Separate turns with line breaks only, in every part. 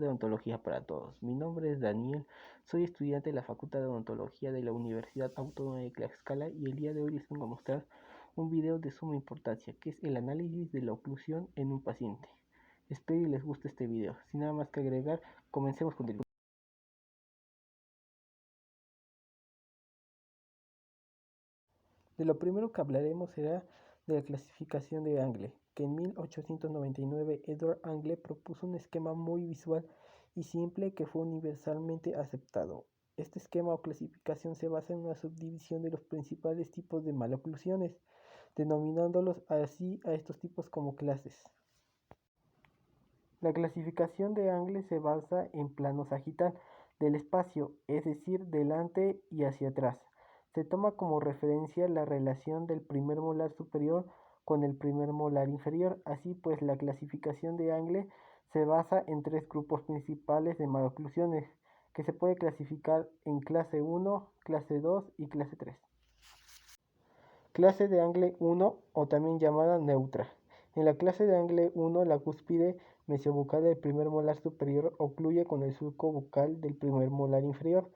de Odontología para Todos. Mi nombre es Daniel, soy estudiante de la Facultad de Odontología de la Universidad Autónoma de Tlaxcala y el día de hoy les vengo a mostrar un video de suma importancia, que es el análisis de la oclusión en un paciente. Espero y les guste este video. Sin nada más que agregar, comencemos con el video. De lo primero que hablaremos será de la clasificación de Angle, que en 1899 Edward Angle propuso un esquema muy visual y simple que fue universalmente aceptado. Este esquema o clasificación se basa en una subdivisión de los principales tipos de maloclusiones, denominándolos así a estos tipos como clases. La clasificación de Angle se basa en plano sagital del espacio, es decir, delante y hacia atrás. Se toma como referencia la relación del primer molar superior con el primer molar inferior. Así pues, la clasificación de Angle se basa en tres grupos principales de maloclusiones, que se puede clasificar en clase 1, clase 2 y clase 3. Clase de Angle 1, o también llamada neutra. En la clase de Angle 1, la cúspide mesiobucal del primer molar superior ocluye con el surco bucal del primer molar inferior.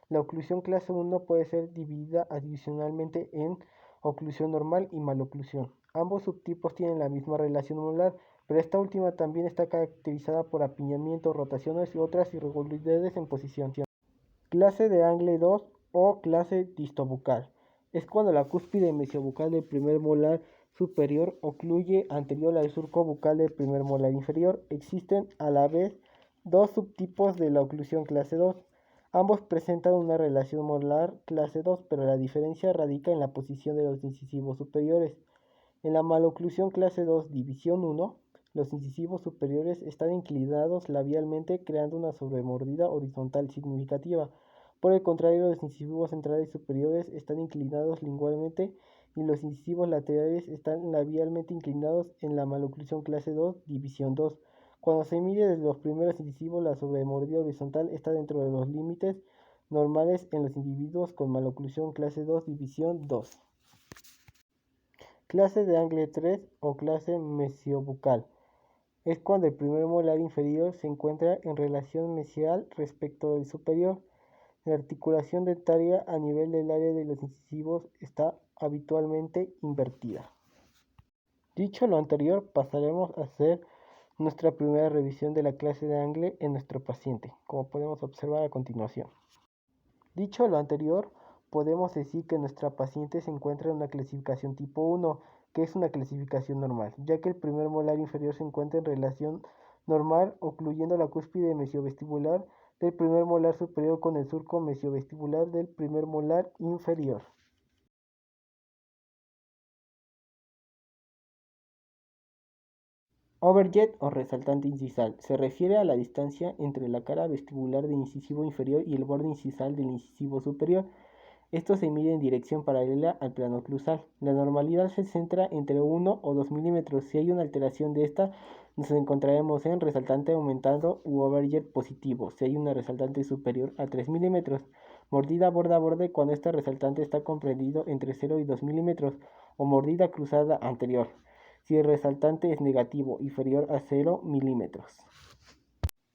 La oclusión clase 1 puede ser dividida adicionalmente en oclusión normal y maloclusión. Ambos subtipos tienen la misma relación molar, pero esta última también está caracterizada por apiñamiento, rotaciones y otras irregularidades en posición. Clase de Angle 2 o clase distobucal. Es cuando la cúspide mesiobucal del primer molar superior ocluye anterior al surco bucal del primer molar inferior. Existen a la vez dos subtipos de la oclusión clase 2. Ambos presentan una relación molar clase 2, pero la diferencia radica en la posición de los incisivos superiores. En la maloclusión clase 2, división 1, los incisivos superiores están inclinados labialmente, creando una sobremordida horizontal significativa. Por el contrario, los incisivos centrales superiores están inclinados lingualmente y los incisivos laterales están labialmente inclinados en la maloclusión clase 2, división 2. Cuando se mide desde los primeros incisivos, la sobremordida horizontal está dentro de los límites normales en los individuos con maloclusión clase 2, división 2. Clase de Angle 3 o clase mesiobucal. Es cuando el primer molar inferior se encuentra en relación mesial respecto del superior. La articulación dentaria a nivel del área de los incisivos está habitualmente invertida. Dicho lo anterior, pasaremos a hacer nuestra primera revisión de la clase de Angle en nuestro paciente, como podemos observar a continuación. Dicho lo anterior, podemos decir que nuestra paciente se encuentra en una clasificación tipo 1, que es una clasificación normal, ya que el primer molar inferior se encuentra en relación normal, ocluyendo la cúspide mesiovestibular del primer molar superior con el surco mesiovestibular del primer molar inferior. Overjet o resaltante incisal se refiere a la distancia entre la cara vestibular del incisivo inferior y el borde incisal del incisivo superior. Esto se mide en dirección paralela al plano oclusal. La normalidad se centra entre 1 o 2 milímetros. Si hay una alteración de esta, nos encontraremos en resaltante aumentado u overjet positivo. Si hay una resaltante superior a 3 milímetros. Mordida borde a borde cuando esta resaltante está comprendido entre 0 y 2 milímetros. O mordida cruzada anterior, si el resaltante es negativo, inferior a 0 milímetros.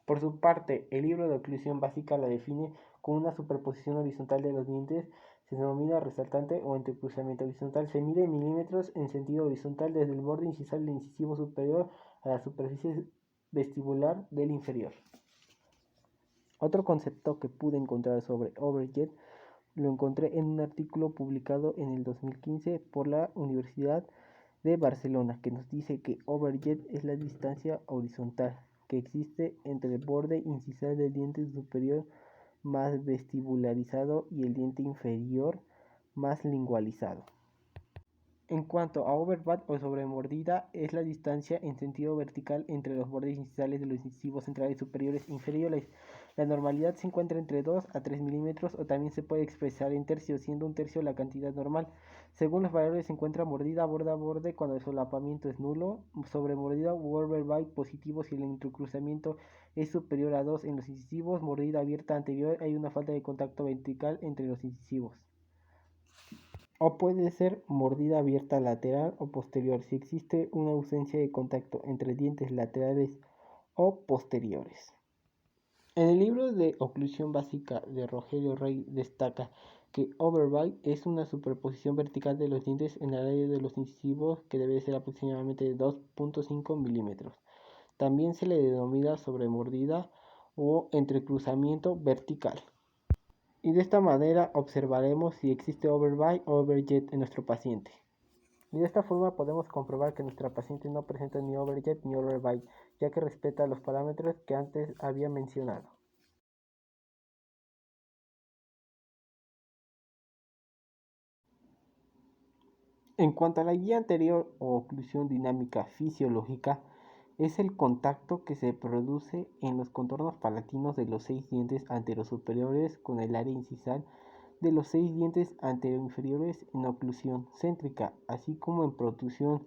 Por su parte, el libro de oclusión básica la define con una superposición horizontal de los dientes, se denomina resaltante o entrecruzamiento horizontal. Se mide en milímetros en sentido horizontal desde el borde incisal del incisivo superior a la superficie vestibular del inferior. Otro concepto que pude encontrar sobre overjet lo encontré en un artículo publicado en el 2015 por la Universidad de Barcelona, que nos dice que overjet es la distancia horizontal que existe entre el borde incisal del diente superior más vestibularizado y el diente inferior más lingualizado. En cuanto a overbutt o sobremordida, es la distancia en sentido vertical entre los bordes incisales de los incisivos centrales superiores e inferiores. La normalidad se encuentra entre 2 a 3 milímetros o también se puede expresar en tercios, siendo un tercio la cantidad normal. Según los valores se encuentra mordida borde a borde cuando el solapamiento es nulo, sobremordida u overbite positivo si el entrecruzamiento es superior a 2 en los incisivos, mordida abierta anterior, hay una falta de contacto vertical entre los incisivos. O puede ser mordida abierta lateral o posterior si existe una ausencia de contacto entre dientes laterales o posteriores. En el libro de oclusión básica de Rogelio Rey destaca que overbite es una superposición vertical de los dientes en el área de los incisivos que debe ser aproximadamente de 2.5 milímetros. También se le denomina sobremordida o entrecruzamiento vertical. Y de esta manera observaremos si existe overbite o overjet en nuestro paciente. Y de esta forma podemos comprobar que nuestra paciente no presenta ni overjet ni overbite, ya que respeta los parámetros que antes había mencionado. En cuanto a la guía anterior o oclusión dinámica fisiológica, es el contacto que se produce en los contornos palatinos de los 6 dientes anterosuperiores con el área incisal de los 6 dientes anteroinferiores en oclusión céntrica, así como en protrusión,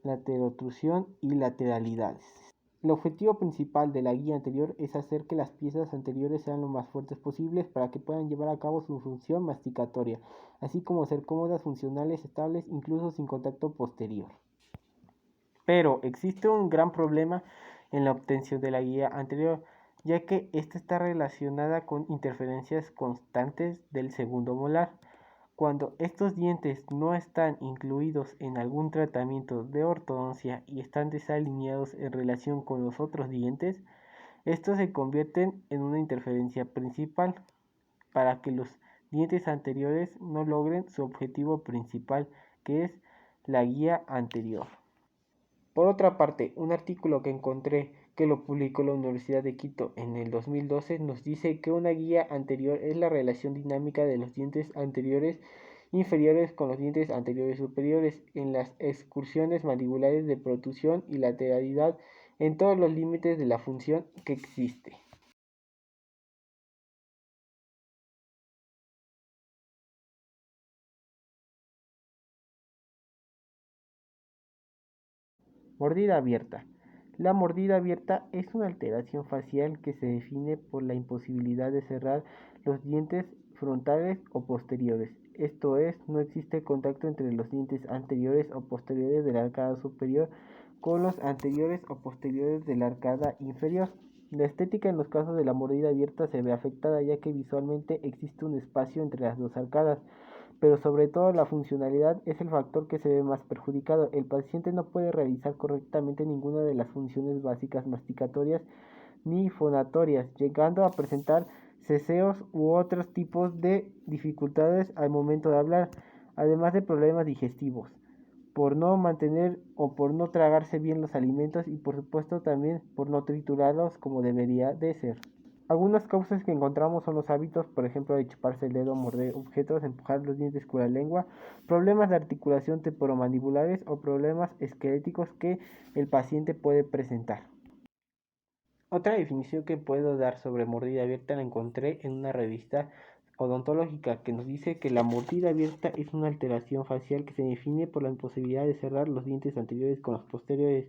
laterotrusión y lateralidades. El objetivo principal de la guía anterior es hacer que las piezas anteriores sean lo más fuertes posibles para que puedan llevar a cabo su función masticatoria, así como ser cómodas, funcionales, estables, incluso sin contacto posterior. Pero existe un gran problema en la obtención de la guía anterior, ya que esta está relacionada con interferencias constantes del segundo molar. Cuando estos dientes no están incluidos en algún tratamiento de ortodoncia y están desalineados en relación con los otros dientes, estos se convierten en una interferencia principal para que los dientes anteriores no logren su objetivo principal, que es la guía anterior. Por otra parte, un artículo que encontré que lo publicó la Universidad de Quito en el 2012 nos dice que una guía anterior es la relación dinámica de los dientes anteriores inferiores con los dientes anteriores superiores en las excursiones mandibulares de protrusión y lateralidad en todos los límites de la función que existe. Mordida abierta. La mordida abierta es una alteración facial que se define por la imposibilidad de cerrar los dientes frontales o posteriores. Esto es, no existe contacto entre los dientes anteriores o posteriores de la arcada superior con los anteriores o posteriores de la arcada inferior. La estética en los casos de la mordida abierta se ve afectada ya que visualmente existe un espacio entre las dos arcadas, pero sobre todo la funcionalidad es el factor que se ve más perjudicado. El paciente no puede realizar correctamente ninguna de las funciones básicas masticatorias ni fonatorias, llegando a presentar ceseos u otros tipos de dificultades al momento de hablar, además de problemas digestivos, por no mantener o por no tragarse bien los alimentos y por supuesto también por no triturarlos como debería de ser. Algunas causas que encontramos son los hábitos, por ejemplo, de chuparse el dedo, morder objetos, empujar los dientes con la lengua, problemas de articulación temporomandibulares o problemas esqueléticos que el paciente puede presentar. Otra definición que puedo dar sobre mordida abierta la encontré en una revista odontológica que nos dice que la mordida abierta es una alteración facial que se define por la imposibilidad de cerrar los dientes anteriores con los posteriores.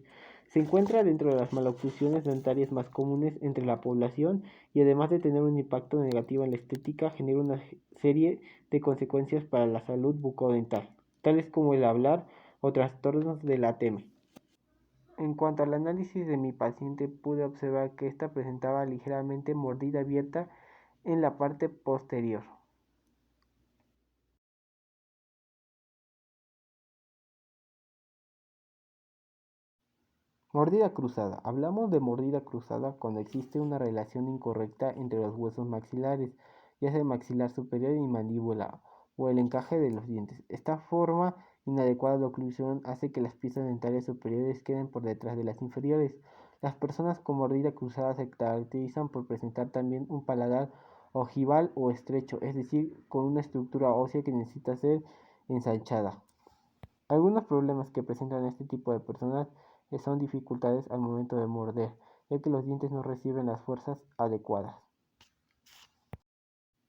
Se encuentra dentro de las maloclusiones dentarias más comunes entre la población y además de tener un impacto negativo en la estética, genera una serie de consecuencias para la salud bucodental, tales como el hablar o trastornos de la TEME. En cuanto al análisis de mi paciente, pude observar que ésta presentaba ligeramente mordida abierta en la parte posterior. Mordida cruzada. Hablamos de mordida cruzada cuando existe una relación incorrecta entre los huesos maxilares, ya sea el maxilar superior y mandíbula, o el encaje de los dientes. Esta forma inadecuada de oclusión hace que las piezas dentarias superiores queden por detrás de las inferiores. Las personas con mordida cruzada se caracterizan por presentar también un paladar ojival o estrecho, es decir, con una estructura ósea que necesita ser ensanchada. Algunos problemas que presentan este tipo de personas son dificultades al momento de morder, ya que los dientes no reciben las fuerzas adecuadas.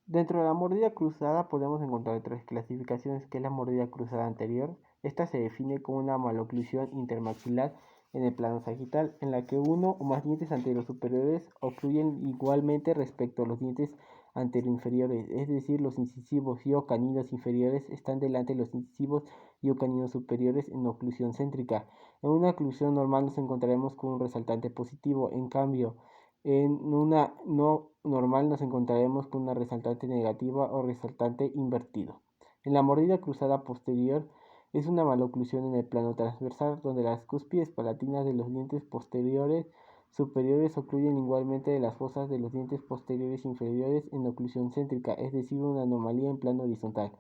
Dentro de la mordida cruzada podemos encontrar tres clasificaciones, que es la mordida cruzada anterior. Esta se define como una maloclusión intermaxilar en el plano sagital, en la que uno o más dientes anterosuperiores ocluyen igualmente respecto a los dientes anteroinferiores, es decir, los incisivos y o caninos inferiores están delante de los incisivos y o caninos superiores en oclusión céntrica. En una oclusión normal nos encontraremos con un resaltante positivo, en cambio, En una no normal nos encontraremos con una resaltante negativa o resaltante invertido. En la mordida cruzada posterior es una maloclusión en el plano transversal donde las cúspides palatinas de los dientes posteriores superiores ocluyen igualmente de las fosas de los dientes posteriores inferiores en oclusión céntrica, es decir, una anomalía en plano horizontal,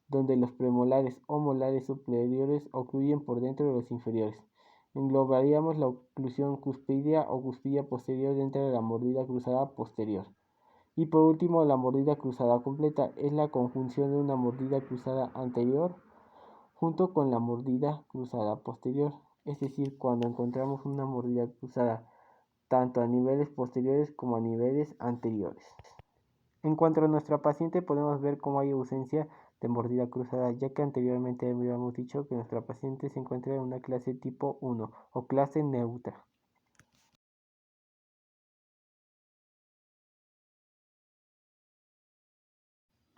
donde los premolares o molares superiores ocluyen por dentro de los inferiores. Englobaríamos la oclusión cuspidia o cuspidia posterior dentro de la mordida cruzada posterior. Y por último, la mordida cruzada completa es la conjunción de una mordida cruzada anterior junto con la mordida cruzada posterior. Es decir, cuando encontramos una mordida cruzada tanto a niveles posteriores como a niveles anteriores. En cuanto a nuestra paciente, podemos ver cómo hay ausencia de mordida cruzada, ya que anteriormente habíamos dicho que nuestra paciente se encuentra en una clase tipo 1 o clase neutra.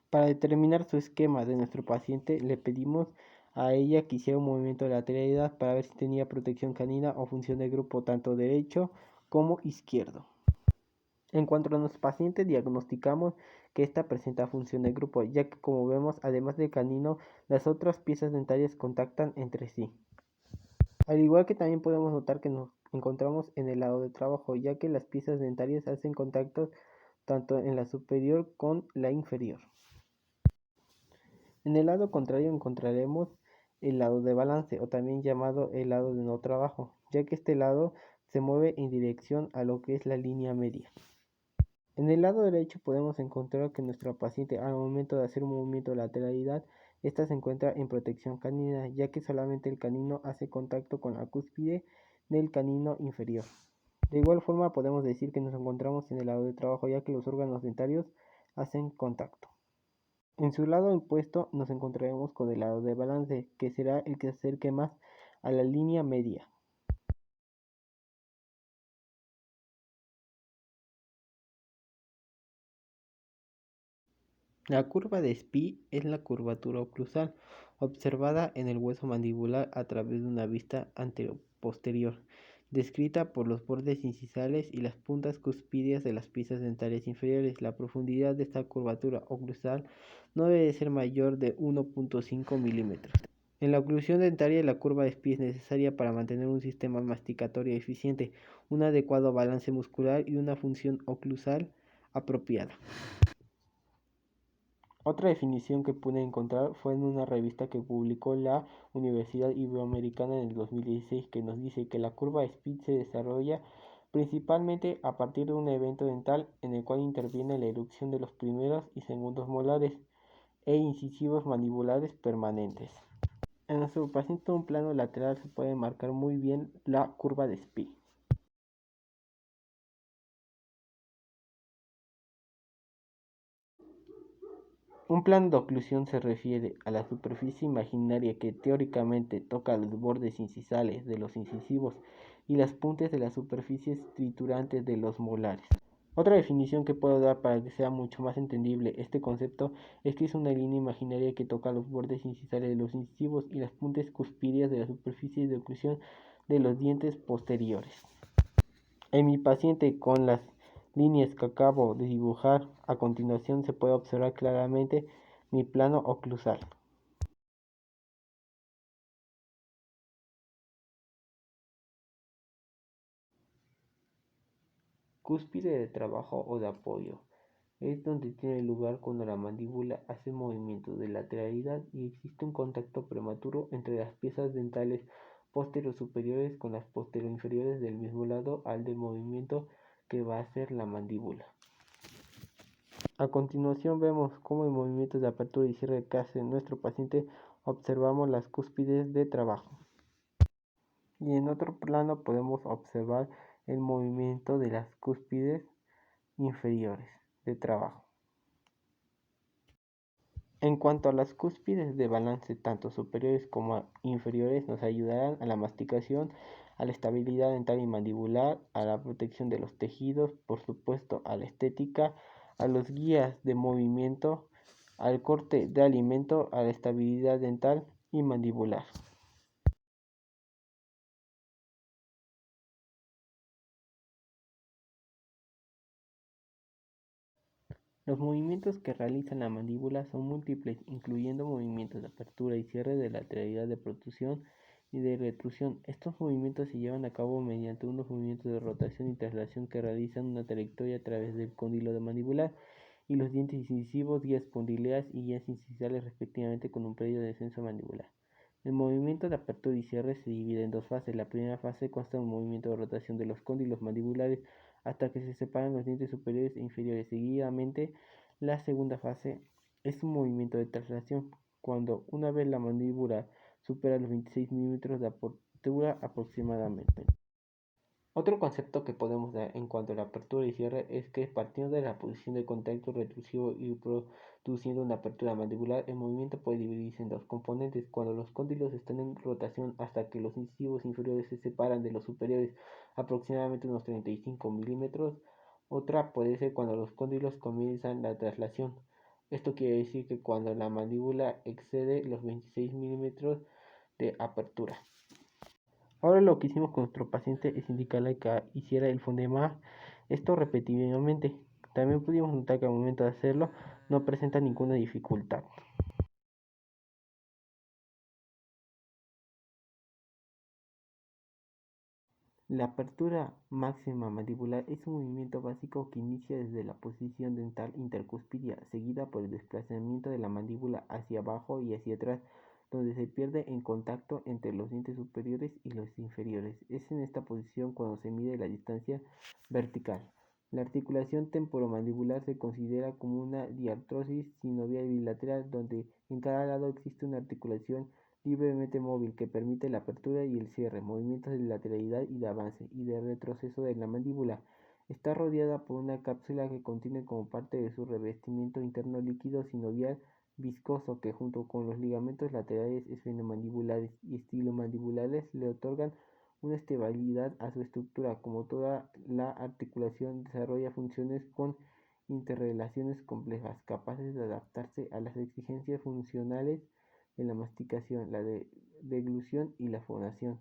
Para determinar su esquema de nuestro paciente, le pedimos a ella que hiciera un movimiento de lateralidad para ver si tenía protección canina o función de grupo tanto derecho como izquierdo. En cuanto a nuestro paciente, diagnosticamos que esta presenta función de grupo, ya que como vemos, además del canino, las otras piezas dentarias contactan entre sí. Al igual que también podemos notar que nos encontramos en el lado de trabajo, ya que las piezas dentarias hacen contacto tanto en la superior con la inferior. En el lado contrario encontraremos el lado de balance, o también llamado el lado de no trabajo, ya que este lado se mueve en dirección a lo que es la línea media. En el lado derecho podemos encontrar que nuestra paciente al momento de hacer un movimiento de lateralidad, esta se encuentra en protección canina, ya que solamente el canino hace contacto con la cúspide del canino inferior. De igual forma podemos decir que nos encontramos en el lado de trabajo, ya que los órganos dentarios hacen contacto. En su lado opuesto nos encontraremos con el lado de balance, que será el que se acerque más a la línea media. La curva de Spee es la curvatura oclusal observada en el hueso mandibular a través de una vista anteroposterior, descrita por los bordes incisales y las puntas cuspídeas de las piezas dentarias inferiores. La profundidad de esta curvatura oclusal no debe ser mayor de 1.5 milímetros. En la oclusión dentaria, la curva de Spee es necesaria para mantener un sistema masticatorio eficiente, un adecuado balance muscular y una función oclusal apropiada. Otra definición que pude encontrar fue en una revista que publicó la Universidad Iberoamericana en el 2016, que nos dice que la curva Spee se desarrolla principalmente a partir de un evento dental en el cual interviene la erupción de los primeros y segundos molares e incisivos mandibulares permanentes. En nuestro paciente un plano lateral se puede marcar muy bien la curva de Spee. Un plano de oclusión se refiere a la superficie imaginaria que teóricamente toca los bordes incisales de los incisivos y las puntas de las superficies triturantes de los molares. Otra definición que puedo dar para que sea mucho más entendible este concepto es que es una línea imaginaria que toca los bordes incisales de los incisivos y las puntas cuspídeas de la superficie de oclusión de los dientes posteriores. En mi paciente, con las líneas que acabo de dibujar a continuación, se puede observar claramente mi plano oclusal. Cúspide de trabajo o de apoyo. Es donde tiene lugar cuando la mandíbula hace movimientos de lateralidad y existe un contacto prematuro entre las piezas dentales posterior-superiores con las posterior-inferiores del mismo lado al del movimiento que va a hacer la mandíbula. A continuación vemos cómo en movimientos de apertura y cierre que hace nuestro paciente observamos las cúspides de trabajo. Y en otro plano podemos observar el movimiento de las cúspides inferiores de trabajo. En cuanto a las cúspides de balance, tanto superiores como inferiores nos ayudarán a la masticación, a la estabilidad dental y mandibular, a la protección de los tejidos, por supuesto a la estética, a los guías de movimiento, al corte de alimento, a la estabilidad dental y mandibular. Los movimientos que realiza la mandíbula son múltiples, incluyendo movimientos de apertura y cierre, de lateralidad, de protrusión y de retrusión. Estos movimientos se llevan a cabo mediante unos movimientos de rotación y traslación que realizan una trayectoria a través del cóndilo mandibular y los dientes incisivos, guías epondileas y guías incisales respectivamente, con un periodo de descenso mandibular. El movimiento de apertura y cierre se divide en dos fases. La primera fase consta de un movimiento de rotación de los cóndilos mandibulares hasta que se separan los dientes superiores e inferiores. Seguidamente, la segunda fase es un movimiento de traslación, cuando una vez la mandíbula supera los 26 milímetros de apertura aproximadamente. Otro concepto que podemos dar en cuanto a la apertura y cierre es que, partiendo de la posición de contacto retrusivo y produciendo una apertura mandibular, el movimiento puede dividirse en dos componentes: cuando los cóndilos están en rotación hasta que los incisivos inferiores se separan de los superiores aproximadamente unos 35 milímetros. Otra puede ser cuando los cóndilos comienzan la traslación. Esto quiere decir que cuando la mandíbula excede los 26 milímetros de apertura. Ahora lo que hicimos con nuestro paciente es indicarle que hiciera el fonema, esto repetidamente. También pudimos notar que al momento de hacerlo no presenta ninguna dificultad. La apertura máxima mandibular es un movimiento básico que inicia desde la posición dental intercuspidia, seguida por el desplazamiento de la mandíbula hacia abajo y hacia atrás, donde se pierde en contacto entre los dientes superiores y los inferiores. Es en esta posición cuando se mide la distancia vertical. La articulación temporomandibular se considera como una diartrosis sinovial bilateral, donde en cada lado existe una articulación libremente móvil que permite la apertura y el cierre, movimientos de lateralidad y de avance y de retroceso de la mandíbula. Está rodeada por una cápsula que contiene como parte de su revestimiento interno líquido sinovial viscoso que, junto con los ligamentos laterales esfenomandibulares y estilomandibulares, le otorgan una estabilidad a su estructura. Como toda la articulación, desarrolla funciones con interrelaciones complejas, capaces de adaptarse a las exigencias funcionales de la masticación, la deglución y la fonación.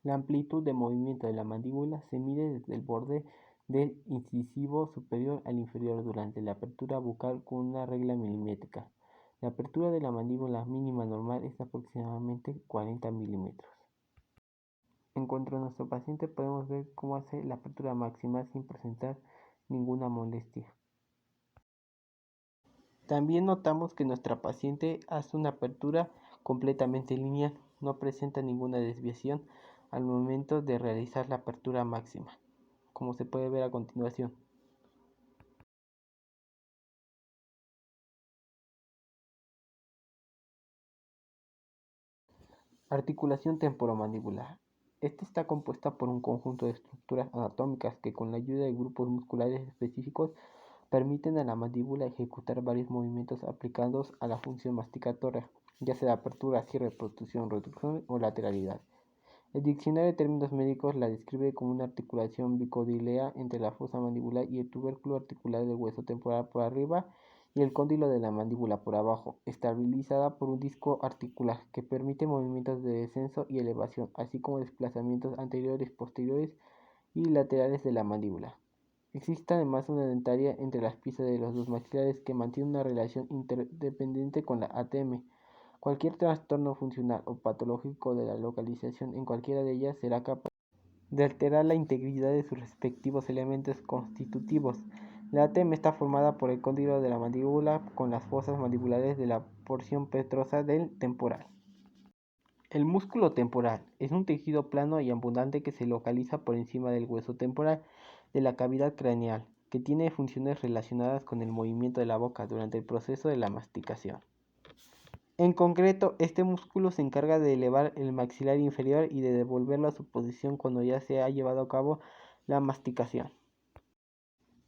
La amplitud de movimiento de la mandíbula se mide desde el borde del incisivo superior al inferior durante la apertura bucal con una regla milimétrica. La apertura de la mandíbula mínima normal es aproximadamente 40 milímetros. En cuanto a nuestro paciente, podemos ver cómo hace la apertura máxima sin presentar ninguna molestia. También notamos que nuestra paciente hace una apertura completamente lineal, no presenta ninguna desviación al momento de realizar la apertura máxima, como se puede ver a continuación. Articulación temporomandibular. Esta está compuesta por un conjunto de estructuras anatómicas que, con la ayuda de grupos musculares específicos, permiten a la mandíbula ejecutar varios movimientos aplicados a la función masticatoria, ya sea apertura, cierre, protrusión, reducción o lateralidad. El diccionario de términos médicos la describe como una articulación bicondilea entre la fosa mandibular y el tubérculo articular del hueso temporal por arriba y el cóndilo de la mandíbula por abajo, estabilizada por un disco articular que permite movimientos de descenso y elevación, así como desplazamientos anteriores, posteriores y laterales de la mandíbula. Existe además una dentaria entre las piezas de los dos maxilares que mantiene una relación interdependiente con la ATM. Cualquier trastorno funcional o patológico de la localización en cualquiera de ellas será capaz de alterar la integridad de sus respectivos elementos constitutivos. La ATM está formada por el cóndilo de la mandíbula con las fosas mandibulares de la porción petrosa del temporal. El músculo temporal es un tejido plano y abundante que se localiza por encima del hueso temporal de la cavidad craneal, que tiene funciones relacionadas con el movimiento de la boca durante el proceso de la masticación. En concreto, este músculo se encarga de elevar el maxilar inferior y de devolverlo a su posición cuando ya se ha llevado a cabo la masticación.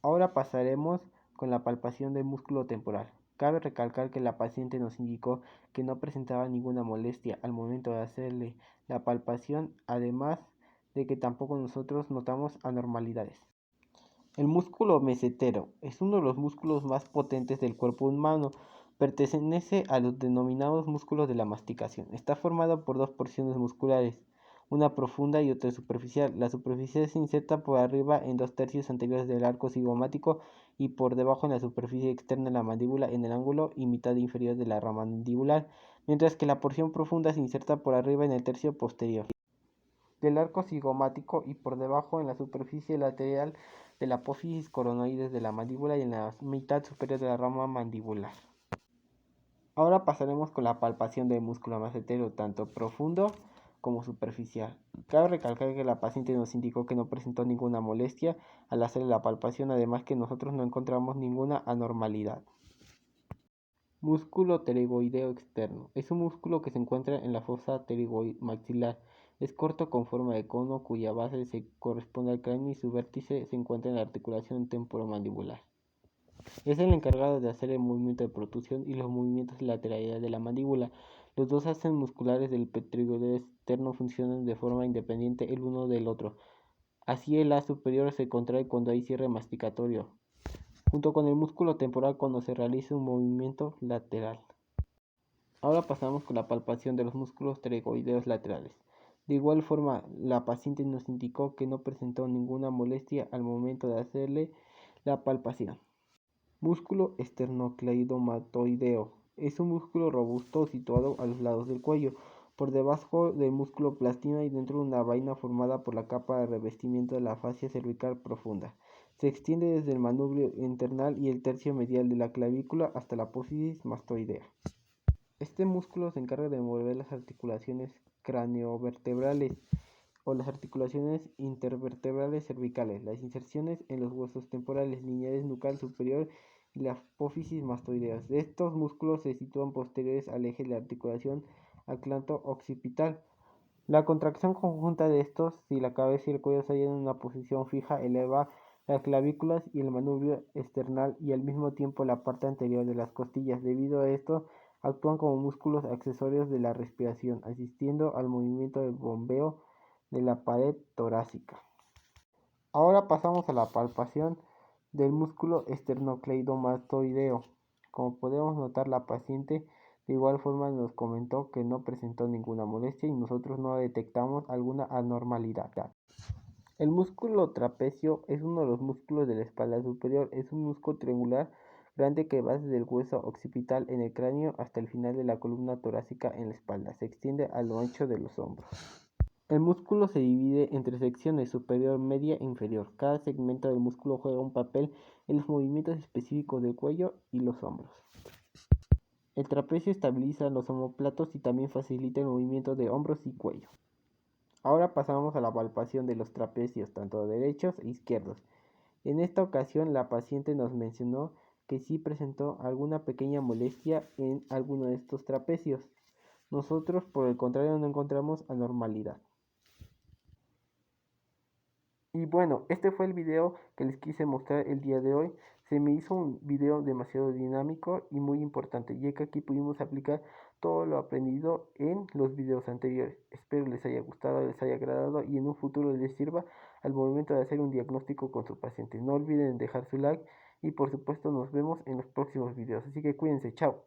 Ahora pasaremos con la palpación del músculo temporal. Cabe recalcar que la paciente nos indicó que no presentaba ninguna molestia al momento de hacerle la palpación, además de que tampoco nosotros notamos anormalidades. El músculo mesetero es uno de los músculos más potentes del cuerpo humano. Pertenece a los denominados músculos de la masticación. Está formado por dos porciones musculares, una profunda y otra superficial. La superficial se inserta por arriba en 2/3 anteriores del arco cigomático y por debajo en la superficie externa de la mandíbula en el ángulo y mitad inferior de la rama mandibular, mientras que la porción profunda se inserta por arriba en el tercio posterior del arco cigomático y por debajo en la superficie lateral de la apófisis coronoides de la mandíbula y en la mitad superior de la rama mandibular. Ahora pasaremos con la palpación del músculo macetero, tanto profundo como superficial. Cabe recalcar que la paciente nos indicó que no presentó ninguna molestia al hacer la palpación, además que nosotros no encontramos ninguna anormalidad. Músculo pterygoideo externo. Es un músculo que se encuentra en la fosa pterygomaxilar. Es corto con forma de cono cuya base se corresponde al cráneo y su vértice se encuentra en la articulación temporomandibular. Es el encargado de hacer el movimiento de protrusión y los movimientos de lateralidad de la mandíbula. Los dos axes musculares del pterygoideo externo funcionan de forma independiente el uno del otro. Así el haz superior se contrae cuando hay cierre masticatorio, junto con el músculo temporal cuando se realiza un movimiento lateral. Ahora pasamos con la palpación de los músculos pterygoideos laterales. De igual forma, la paciente nos indicó que no presentó ninguna molestia al momento de hacerle la palpación. Músculo esternocleidomatoideo. Es un músculo robusto situado a los lados del cuello, por debajo del músculo plastino y dentro de una vaina formada por la capa de revestimiento de la fascia cervical profunda. Se extiende desde el manubrio internal y el tercio medial de la clavícula hasta la apófisis mastoidea. Este músculo se encarga de mover las articulaciones craneovertebrales o las articulaciones intervertebrales cervicales, las inserciones en los huesos temporales, lineares nucal superior y la apófisis mastoidea. Estos músculos se sitúan posteriores al eje de la articulación atlanto-occipital. La contracción conjunta de estos, si la cabeza y el cuello se hallan en una posición fija, eleva las clavículas y el manubrio esternal y al mismo tiempo la parte anterior de las costillas. Debido a esto, actúan como músculos accesorios de la respiración, asistiendo al movimiento de bombeo de la pared torácica. Ahora pasamos a la palpación del músculo esternocleidomatoideo. Como podemos notar, la paciente de igual forma nos comentó que no presentó ninguna molestia y nosotros no detectamos alguna anormalidad. El músculo trapecio es uno de los músculos de la espalda superior. Es un músculo triangular grande que va desde el hueso occipital en el cráneo hasta el final de la columna torácica en la espalda. Se extiende a lo ancho de los hombros. El músculo se divide en tres secciones: superior, media e inferior. Cada segmento del músculo juega un papel en los movimientos específicos del cuello y los hombros. El trapecio estabiliza los omóplatos y también facilita el movimiento de hombros y cuello. Ahora pasamos a la palpación de los trapecios, tanto derechos e izquierdos. En esta ocasión la paciente nos mencionó que sí presentó alguna pequeña molestia en alguno de estos trapecios. Nosotros, por el contrario, no encontramos anormalidad. Y bueno, este fue el video que les quise mostrar el día de hoy. Se me hizo un video demasiado dinámico y muy importante, ya que aquí pudimos aplicar todo lo aprendido en los videos anteriores. Espero les haya gustado, les haya agradado y en un futuro les sirva al momento de hacer un diagnóstico con su paciente. No olviden dejar su like y por supuesto nos vemos en los próximos videos. Así que cuídense, chao.